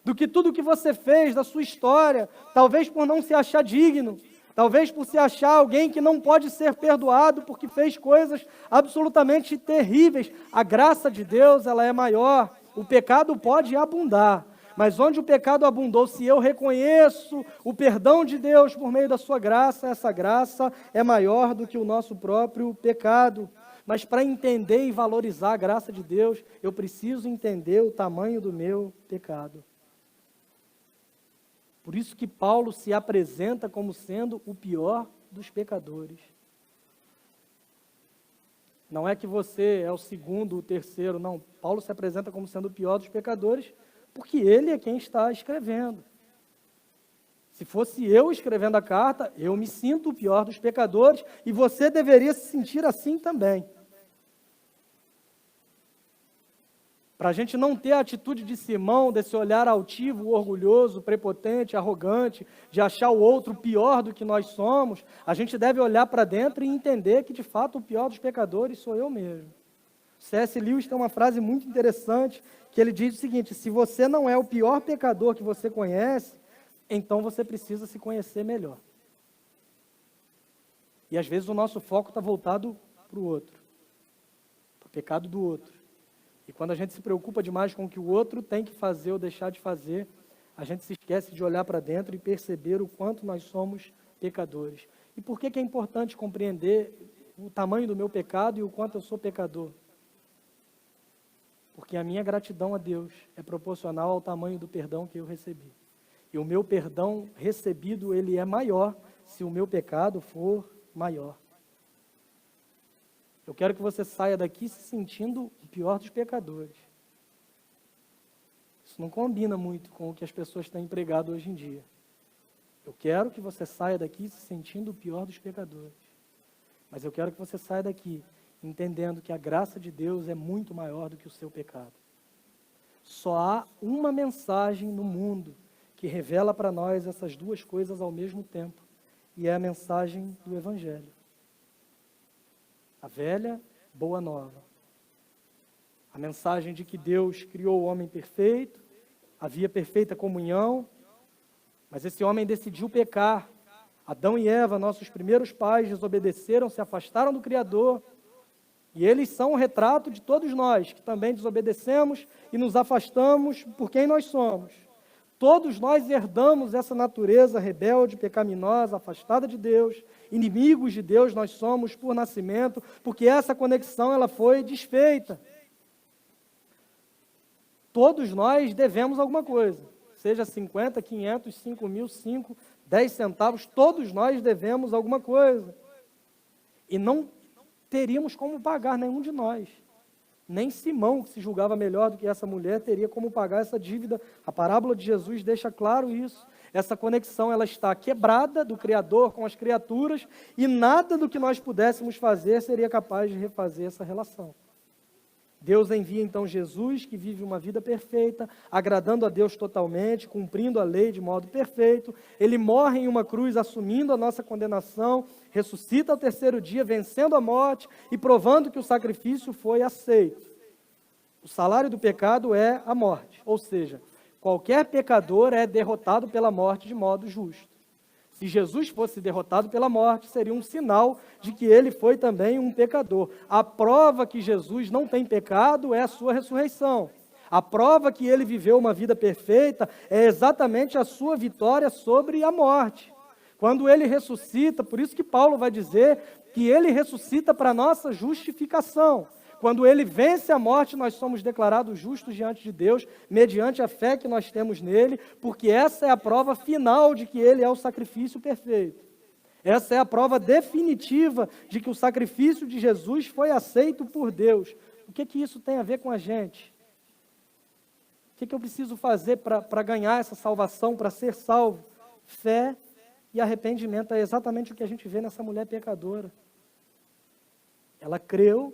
Speaker 1: do que tudo o que você fez da sua história, talvez por não se achar digno, talvez por se achar alguém que não pode ser perdoado porque fez coisas absolutamente terríveis. A graça de Deus, ela é maior. O pecado pode abundar, mas onde o pecado abundou, se eu reconheço o perdão de Deus por meio da sua graça, essa graça é maior do que o nosso próprio pecado. Mas para entender e valorizar a graça de Deus, eu preciso entender o tamanho do meu pecado. Por isso que Paulo se apresenta como sendo o pior dos pecadores. Não é que você é o segundo, o terceiro, não. Paulo se apresenta como sendo o pior dos pecadores, porque ele é quem está escrevendo. Se fosse eu escrevendo a carta, eu me sinto o pior dos pecadores e você deveria se sentir assim também. Para a gente não ter a atitude de Simão, desse olhar altivo, orgulhoso, prepotente, arrogante, de achar o outro pior do que nós somos, a gente deve olhar para dentro e entender que, de fato, o pior dos pecadores sou eu mesmo. C.S. Lewis tem uma frase muito interessante, que ele diz o seguinte: se você não é o pior pecador que você conhece, então você precisa se conhecer melhor. E às vezes o nosso foco está voltado para o outro, para o pecado do outro. E quando a gente se preocupa demais com o que o outro tem que fazer ou deixar de fazer, a gente se esquece de olhar para dentro e perceber o quanto nós somos pecadores. E por que é importante compreender o tamanho do meu pecado e o quanto eu sou pecador? Porque a minha gratidão a Deus é proporcional ao tamanho do perdão que eu recebi. E o meu perdão recebido, ele é maior se o meu pecado for maior. Eu quero que você saia daqui se sentindo o pior dos pecadores. Isso não combina muito com o que as pessoas têm pregado hoje em dia. Eu quero que você saia daqui se sentindo o pior dos pecadores. Mas eu quero que você saia daqui entendendo que a graça de Deus é muito maior do que o seu pecado. Só há uma mensagem no mundo que revela para nós essas duas coisas ao mesmo tempo. E é a mensagem do Evangelho. A velha boa nova. A mensagem de que Deus criou o homem perfeito, havia perfeita comunhão, mas esse homem decidiu pecar. Adão e Eva, nossos primeiros pais, desobedeceram, se afastaram do Criador, e eles são o retrato de todos nós, que também desobedecemos e nos afastamos por quem nós somos. Todos nós herdamos essa natureza rebelde, pecaminosa, afastada de Deus, inimigos de Deus nós somos por nascimento, porque essa conexão ela foi desfeita. Todos nós devemos alguma coisa, seja 50, 500, 5 mil, 5, 10 centavos, todos nós devemos alguma coisa. E não teríamos como pagar, nenhum de nós. Nem Simão, que se julgava melhor do que essa mulher, teria como pagar essa dívida. A parábola de Jesus deixa claro isso. Essa conexão, ela está quebrada do Criador com as criaturas, e nada do que nós pudéssemos fazer seria capaz de refazer essa relação. Deus envia então Jesus, que vive uma vida perfeita, agradando a Deus totalmente, cumprindo a lei de modo perfeito. Ele morre em uma cruz, assumindo a nossa condenação, ressuscita ao terceiro dia, vencendo a morte e provando que o sacrifício foi aceito. O salário do pecado é a morte, ou seja, qualquer pecador é derrotado pela morte de modo justo. Se Jesus fosse derrotado pela morte, seria um sinal de que ele foi também um pecador. A prova que Jesus não tem pecado é a sua ressurreição. A prova que ele viveu uma vida perfeita é exatamente a sua vitória sobre a morte. Quando ele ressuscita, por isso que Paulo vai dizer que ele ressuscita para a nossa justificação. Quando ele vence a morte, nós somos declarados justos diante de Deus, mediante a fé que nós temos nele, porque essa é a prova final de que ele é o sacrifício perfeito. Essa é a prova definitiva de que o sacrifício de Jesus foi aceito por Deus. O que isso tem a ver com a gente? O que eu preciso fazer para ganhar essa salvação, para ser salvo? Fé e arrependimento é exatamente o que a gente vê nessa mulher pecadora. Ela creu,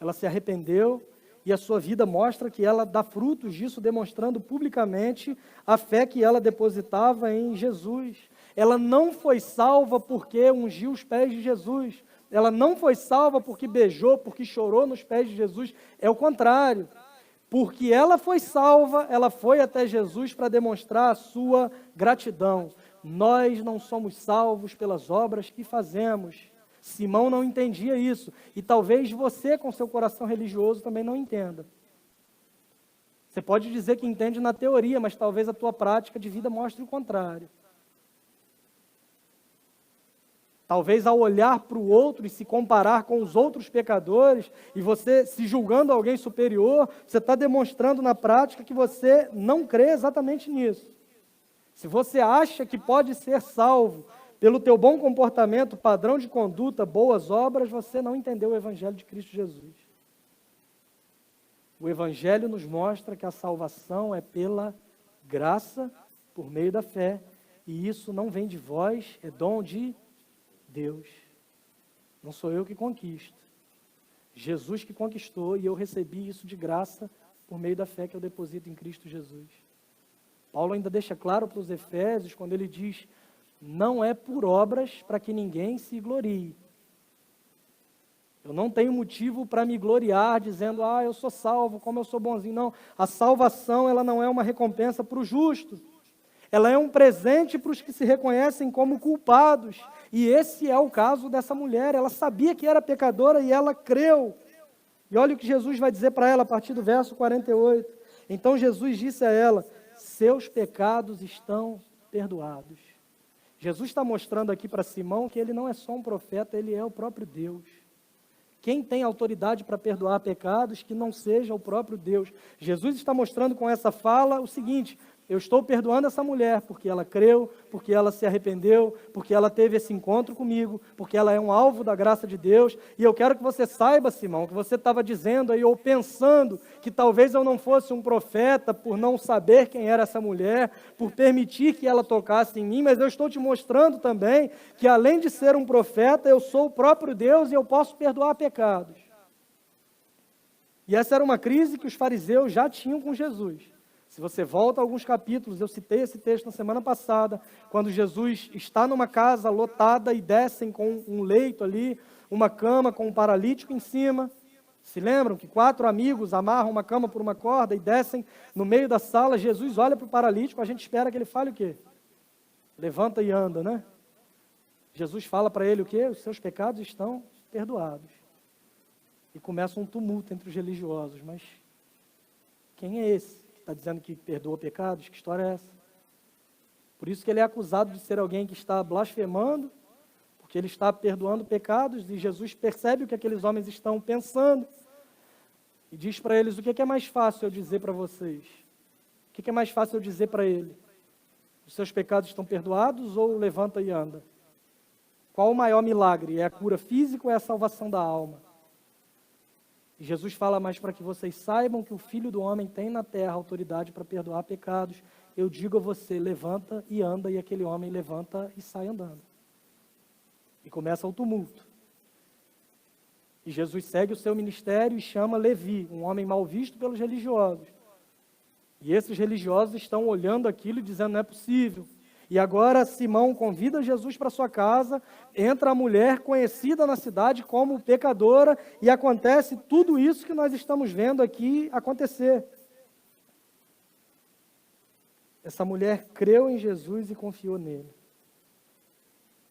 Speaker 1: ela se arrependeu, e a sua vida mostra que ela dá frutos disso, demonstrando publicamente a fé que ela depositava em Jesus. Ela não foi salva porque ungiu os pés de Jesus. Ela não foi salva porque beijou, porque chorou nos pés de Jesus. É o contrário. Porque ela foi salva, ela foi até Jesus para demonstrar a sua gratidão. Nós não somos salvos pelas obras que fazemos. Simão não entendia isso, e talvez você, com seu coração religioso, também não entenda. Você pode dizer que entende na teoria, mas talvez a tua prática de vida mostre o contrário. Talvez ao olhar para o outro e se comparar com os outros pecadores, e você se julgando alguém superior, você está demonstrando na prática que você não crê exatamente nisso. Se você acha que pode ser salvo pelo teu bom comportamento, padrão de conduta, boas obras, você não entendeu o Evangelho de Cristo Jesus. O Evangelho nos mostra que a salvação é pela graça, por meio da fé, e isso não vem de vós, é dom de Deus. Não sou eu que conquisto. Jesus que conquistou, e eu recebi isso de graça por meio da fé que eu deposito em Cristo Jesus. Paulo ainda deixa claro para os Efésios, quando ele diz: não é por obras para que ninguém se glorie. Eu não tenho motivo para me gloriar dizendo, eu sou salvo, como eu sou bonzinho. Não, a salvação ela não é uma recompensa para o justo. Ela é um presente para os que se reconhecem como culpados. E esse é o caso dessa mulher. Ela sabia que era pecadora e ela creu. E olha o que Jesus vai dizer para ela a partir do verso 48. Então Jesus disse a ela: seus pecados estão perdoados. Jesus está mostrando aqui para Simão que ele não é só um profeta, ele é o próprio Deus. Quem tem autoridade para perdoar pecados que não seja o próprio Deus? Jesus está mostrando com essa fala o seguinte: eu estou perdoando essa mulher porque ela creu, porque ela se arrependeu, porque ela teve esse encontro comigo, porque ela é um alvo da graça de Deus. E eu quero que você saiba, Simão, que você estava dizendo aí, ou pensando, que talvez eu não fosse um profeta por não saber quem era essa mulher, por permitir que ela tocasse em mim, mas eu estou te mostrando também que além de ser um profeta, eu sou o próprio Deus e eu posso perdoar pecados. E essa era uma crise que os fariseus já tinham com Jesus. Se você volta a alguns capítulos, eu citei esse texto na semana passada, quando Jesus está numa casa lotada e descem com um leito ali, uma cama com um paralítico em cima. Se lembram que 4 amigos amarram uma cama por uma corda e descem no meio da sala? Jesus olha para o paralítico, a gente espera que ele fale o quê? Levanta e anda, né? Jesus fala para ele o quê? Os seus pecados estão perdoados. E começa um tumulto entre os religiosos. Mas quem é esse? Está dizendo que perdoa pecados? Que história é essa? Por isso que ele é acusado de ser alguém que está blasfemando, porque ele está perdoando pecados, e Jesus percebe o que aqueles homens estão pensando, e diz para eles: o que é mais fácil eu dizer para vocês? O que é mais fácil eu dizer para ele? Os seus pecados estão perdoados, ou levanta e anda? Qual o maior milagre? É a cura física ou é a salvação da alma? E Jesus fala, mas para que vocês saibam que o Filho do Homem tem na terra autoridade para perdoar pecados, eu digo a você, levanta e anda, e aquele homem levanta e sai andando. E começa o tumulto. E Jesus segue o seu ministério e chama Levi, um homem mal visto pelos religiosos. E esses religiosos estão olhando aquilo e dizendo, não é possível. E agora Simão convida Jesus para sua casa, entra a mulher conhecida na cidade como pecadora, e acontece tudo isso que nós estamos vendo aqui acontecer. Essa mulher creu em Jesus e confiou nele.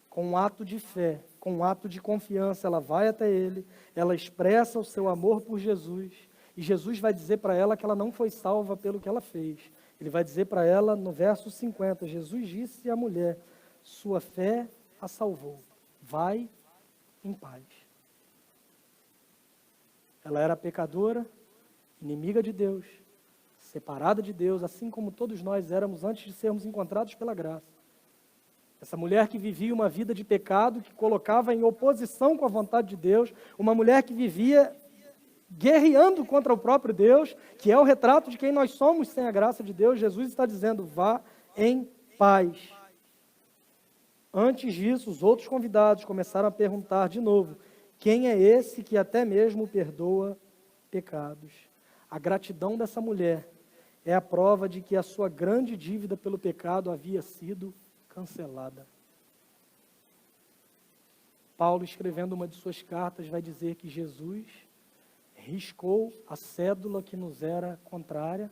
Speaker 1: Com um ato de fé, com um ato de confiança, ela vai até ele, ela expressa o seu amor por Jesus, e Jesus vai dizer para ela que ela não foi salva pelo que ela fez. Ele vai dizer para ela no verso 50, Jesus disse à mulher, sua fé a salvou, vai em paz. Ela era pecadora, inimiga de Deus, separada de Deus, assim como todos nós éramos antes de sermos encontrados pela graça. Essa mulher que vivia uma vida de pecado, que colocava em oposição com a vontade de Deus, uma mulher que vivia guerreando contra o próprio Deus, que é o retrato de quem nós somos sem a graça de Deus. Jesus está dizendo, vá em paz. Antes disso, os outros convidados começaram a perguntar de novo, quem é esse que até mesmo perdoa pecados? A gratidão dessa mulher é a prova de que a sua grande dívida pelo pecado havia sido cancelada. Paulo, escrevendo uma de suas cartas, vai dizer que Jesus riscou a cédula que nos era contrária,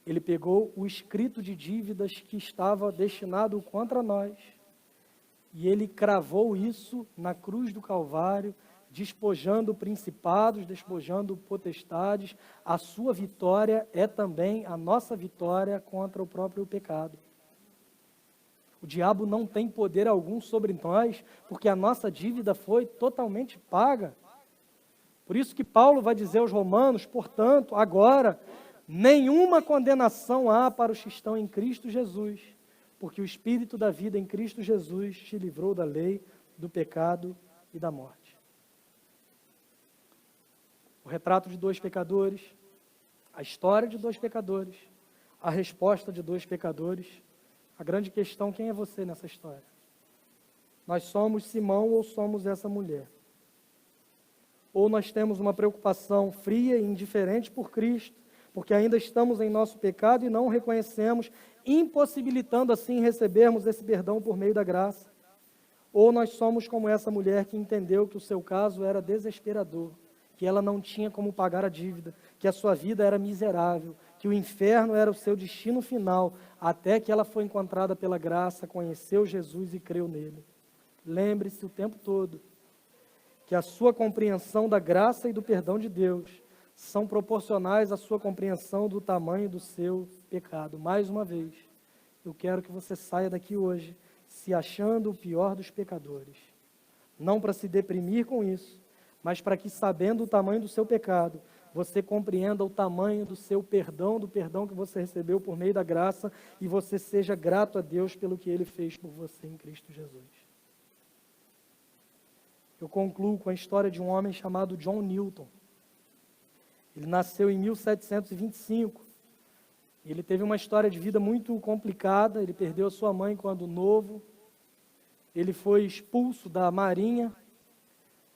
Speaker 1: ele pegou o escrito de dívidas que estava destinado contra nós, e ele cravou isso na cruz do Calvário, despojando principados, despojando potestades. A sua vitória é também a nossa vitória contra o próprio pecado. O diabo não tem poder algum sobre nós, porque a nossa dívida foi totalmente paga. Por isso que Paulo vai dizer aos romanos, portanto, agora, nenhuma condenação há para os que estão em Cristo Jesus, porque o Espírito da vida em Cristo Jesus te livrou da lei, do pecado e da morte. O retrato de dois pecadores, a história de dois pecadores, a resposta de dois pecadores. A grande questão, quem é você nessa história? Nós somos Simão ou somos essa mulher? Ou nós temos uma preocupação fria e indiferente por Cristo, porque ainda estamos em nosso pecado e não o reconhecemos, impossibilitando assim recebermos esse perdão por meio da graça. Ou nós somos como essa mulher que entendeu que o seu caso era desesperador, que ela não tinha como pagar a dívida, que a sua vida era miserável, que o inferno era o seu destino final, até que ela foi encontrada pela graça, conheceu Jesus e creu nele. Lembre-se o tempo todo que a sua compreensão da graça e do perdão de Deus são proporcionais à sua compreensão do tamanho do seu pecado. Mais uma vez, eu quero que você saia daqui hoje se achando o pior dos pecadores. Não para se deprimir com isso, mas para que, sabendo o tamanho do seu pecado, você compreenda o tamanho do seu perdão, do perdão que você recebeu por meio da graça, e você seja grato a Deus pelo que Ele fez por você em Cristo Jesus. Eu concluo com a história de um homem chamado John Newton. Ele nasceu em 1725. Ele teve uma história de vida muito complicada. Ele perdeu a sua mãe quando novo. Ele foi expulso da marinha,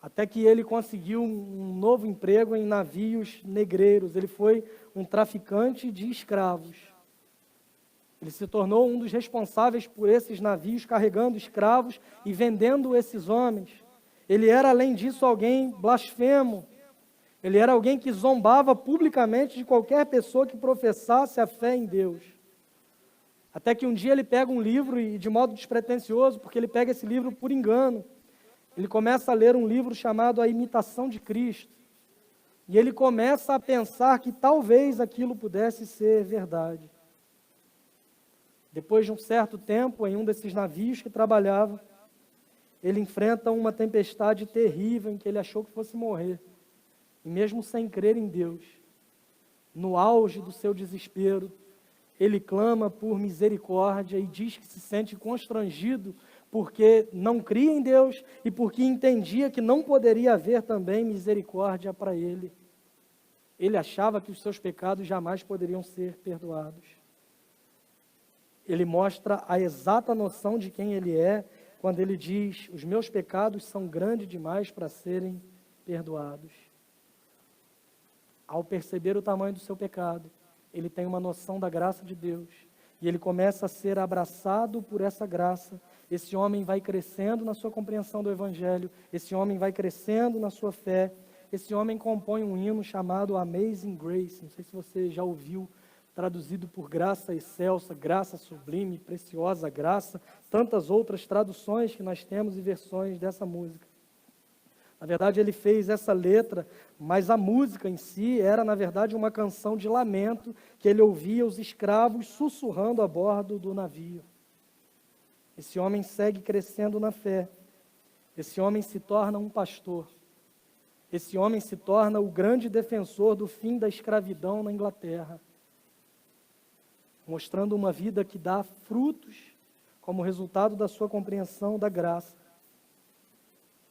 Speaker 1: até que ele conseguiu um novo emprego em navios negreiros. Ele foi um traficante de escravos. Ele se tornou um dos responsáveis por esses navios, carregando escravos e vendendo esses homens. Ele era, além disso, alguém blasfemo. Ele era alguém que zombava publicamente de qualquer pessoa que professasse a fé em Deus. Até que um dia ele pega um livro, e de modo despretensioso, porque ele pega esse livro por engano, ele começa a ler um livro chamado A Imitação de Cristo. E ele começa a pensar que talvez aquilo pudesse ser verdade. Depois de um certo tempo, em um desses navios que trabalhava, ele enfrenta uma tempestade terrível em que ele achou que fosse morrer. E mesmo sem crer em Deus, no auge do seu desespero, ele clama por misericórdia e diz que se sente constrangido porque não cria em Deus e porque entendia que não poderia haver também misericórdia para ele. Ele achava que os seus pecados jamais poderiam ser perdoados. Ele mostra a exata noção de quem ele é quando ele diz: os meus pecados são grandes demais para serem perdoados. Ao perceber o tamanho do seu pecado, ele tem uma noção da graça de Deus. E ele começa a ser abraçado por essa graça. Esse homem vai crescendo na sua compreensão do Evangelho. Esse homem vai crescendo na sua fé. Esse homem compõe um hino chamado Amazing Grace. Não sei se você já ouviu, traduzido por graça excelsa, graça sublime, preciosa graça. Tantas outras traduções que nós temos e versões dessa música. Na verdade, ele fez essa letra, mas a música em si era, na verdade, uma canção de lamento que ele ouvia os escravos sussurrando a bordo do navio. Esse homem segue crescendo na fé. Esse homem se torna um pastor. Esse homem se torna o grande defensor do fim da escravidão na Inglaterra, mostrando uma vida que dá frutos como resultado da sua compreensão da graça.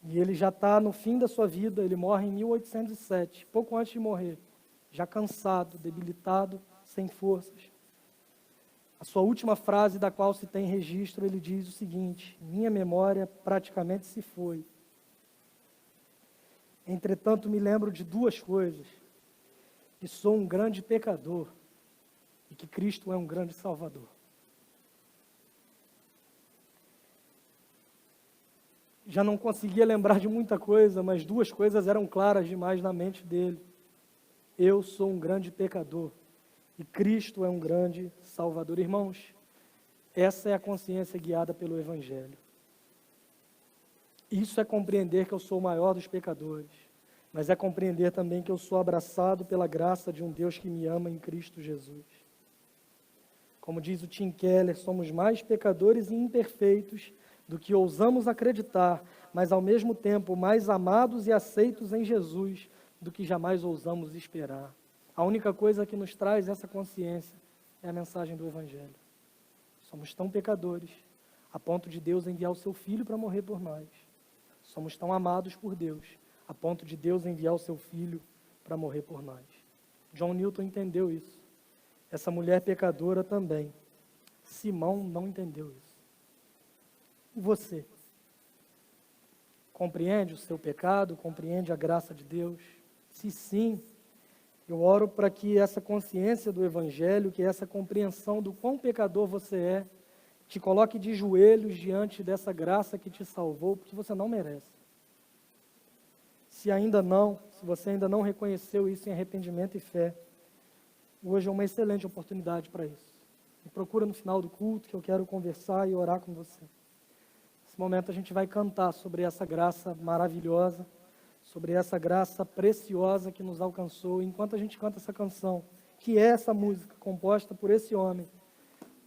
Speaker 1: E ele já está no fim da sua vida, ele morre em 1807, pouco antes de morrer, já cansado, debilitado, sem forças. A sua última frase, da qual se tem registro, ele diz o seguinte: minha memória praticamente se foi. Entretanto, me lembro de duas coisas: que sou um grande pecador e que Cristo é um grande Salvador. Já não conseguia lembrar de muita coisa, mas duas coisas eram claras demais na mente dele. Eu sou um grande pecador e Cristo é um grande Salvador. Irmãos, essa é a consciência guiada pelo Evangelho. Isso é compreender que eu sou o maior dos pecadores, mas é compreender também que eu sou abraçado pela graça de um Deus que me ama em Cristo Jesus. Como diz o Tim Keller, somos mais pecadores e imperfeitos do que ousamos acreditar, mas ao mesmo tempo mais amados e aceitos em Jesus do que jamais ousamos esperar. A única coisa que nos traz essa consciência é a mensagem do Evangelho. Somos tão pecadores, a ponto de Deus enviar o seu Filho para morrer por nós. Somos tão amados por Deus, a ponto de Deus enviar o seu Filho para morrer por nós. John Newton entendeu isso. Essa mulher pecadora também. Simão não entendeu isso. E você? Compreende o seu pecado? Compreende a graça de Deus? Se sim, eu oro para que essa consciência do Evangelho, que essa compreensão do quão pecador você é, te coloque de joelhos diante dessa graça que te salvou, porque você não merece. Se você ainda não reconheceu isso em arrependimento e fé, hoje é uma excelente oportunidade para isso. Me procura no final do culto, que eu quero conversar e orar com você. Nesse momento a gente vai cantar sobre essa graça maravilhosa, sobre essa graça preciosa que nos alcançou. Enquanto a gente canta essa canção, que é essa música composta por esse homem,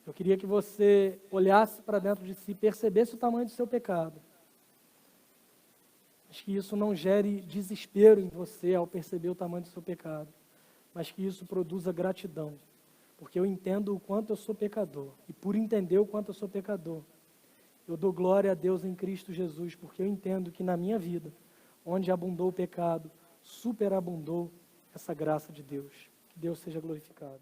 Speaker 1: eu queria que você olhasse para dentro de si, percebesse o tamanho do seu pecado. Mas que isso não gere desespero em você ao perceber o tamanho do seu pecado, mas que isso produza gratidão, porque eu entendo o quanto eu sou pecador, e por entender o quanto eu sou pecador, eu dou glória a Deus em Cristo Jesus, porque eu entendo que na minha vida, onde abundou o pecado, superabundou essa graça de Deus. Que Deus seja glorificado.